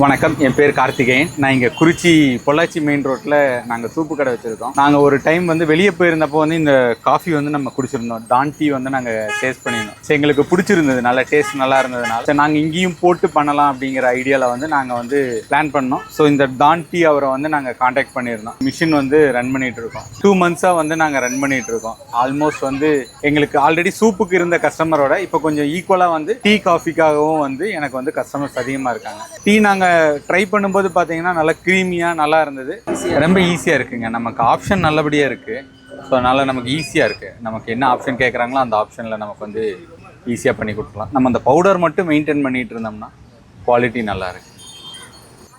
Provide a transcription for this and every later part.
வணக்கம், என் பேர் கார்த்திகேயன். நான் இங்கே குறிச்சி பொள்ளாச்சி மெயின் ரோட்டில் நாங்கள் சூப்பு கடை வச்சுருக்கோம். நாங்கள் ஒரு டைம் வெளியே போயிருந்தப்போ இந்த காஃபி நம்ம குடிச்சிருந்தோம். டான் டீ நாங்கள் டேஸ்ட் பண்ணியிருந்தோம். சரி, எங்களுக்கு பிடிச்சிருந்தது, நல்ல டேஸ்ட் நல்லா இருந்ததுனால சரி நாங்கள் இங்கேயும் போட்டு பண்ணலாம் அப்படிங்கிற ஐடியாவில் நாங்கள் பிளான் பண்ணோம். ஸோ இந்த டான் டீ அவரை நாங்கள் காண்டாக்ட் பண்ணியிருந்தோம். மிஷின் ரன் பண்ணிகிட்டு இருக்கோம். 2 months-ஆக நாங்கள் ரன் பண்ணிகிட்டு இருக்கோம். ஆல்மோஸ்ட் எங்களுக்கு ஆல்ரெடி சூப்புக்கு இருந்த கஸ்டமரோட இப்போ கொஞ்சம் ஈக்குவலாக டீ காஃபிக்காகவும் எனக்கு கஸ்டமர்ஸ் அதிகமாக இருக்காங்க. டீ நாங்கள் ட்ரை பண்ணும்போது பார்த்தீங்கன்னா நல்லா க்ரீமியாக நல்லா இருந்தது. ரொம்ப ஈஸியாக இருக்குங்க. நமக்கு ஆப்ஷன் நல்லபடியாக இருக்குது. ஸோ அதனால் நமக்கு ஈஸியாக இருக்குது. நமக்கு என்ன ஆப்ஷன் கேட்குறாங்களோ அந்த ஆப்ஷனில் நமக்கு ஈஸியாக பண்ணி கொடுக்கலாம். நம்ம அந்த பவுடர் மட்டும் மெயின்டைன் பண்ணிகிட்டு இருந்தோம்னா குவாலிட்டி நல்லா இருக்குது.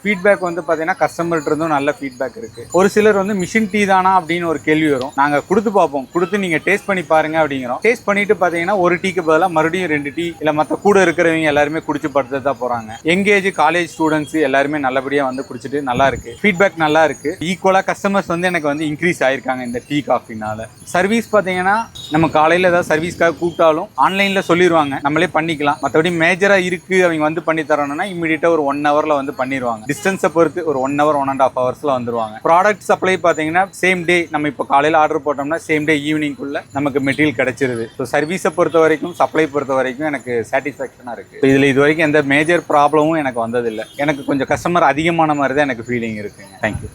ஃபீட்பேக் பார்த்தீங்கன்னா கஸ்டமர்கிட்ட இருந்தும் நல்ல ஃபீட்பேக் இருக்குது. ஒரு சிலர் மிஷின் டீ தானா அப்படின்னு ஒரு கேள்வி வரும். நாங்கள் கொடுத்து பார்ப்போம், கொடுத்து நீங்கள் டேஸ்ட் பண்ணி பாருங்க அப்படிங்கிறோம். டேஸ்ட் பண்ணிட்டு பார்த்தீங்கன்னா ஒரு டீக்கு பதிலாக மறுபடியும் 2 டீ இல்லை மற்ற கூட இருக்கிறவங்க எல்லாருமே குடிச்சு படுத்து தான் போகிறாங்க. எங்கேஜ் காலேஜ் ஸ்டூடெண்ட்ஸ் எல்லாருமே நல்லபடியாக குடிச்சிட்டு நல்லா இருக்கு. ஃபீட்பேக் நல்லா இருக்கு. ஈக்குவலாக கஸ்டமர்ஸ் எனக்கு இன்க்ரீஸ் ஆயிருக்காங்க இந்த டீ காஃபினால. சர்வீஸ் பார்த்தீங்கன்னா நம்ம காலையில் ஏதாவது சர்வீஸ்க்காக கூப்பிட்டாலும் ஆன்லைனில் சொல்லிடுவாங்க, நம்மளே பண்ணிக்கலாம். மற்றபடி மேஜராக இருக்குது அவங்க பண்ணி தரணும்னா இமீடியட்டாக ஒரு 1 hour பண்ணிடுவாங்க. டிஸ்டன்ஸை பொறுத்து ஒரு 1 hour 1.5 hours வந்துருவாங்க. ப்ராடக்ட் சப்ளை பார்த்தீங்கன்னா சேம் டே, நம்ம இப்போ காலையில் ஆர்டர் போட்டோம்னா சேம் டே ஈவினிங்குள்ள நமக்கு மெட்டீரியல் கிடைச்சிருது. ஸோ சர்வீஸை பொறுத்த வரைக்கும் சப்ளை பொறுத்த வரைக்கும் எனக்கு சாட்டிஸ்ஃபேக்ஷனாக இருக்குது. இதில் இது வரைக்கும் எந்த மேஜர் ப்ராப்ளமும் எனக்கு வந்ததில்லை. எனக்கு கொஞ்சம் கஸ்டமர் அதிகமான மாதிரி தான் எனக்கு ஃபீலிங் இருக்குங்க. தேங்க்யூ.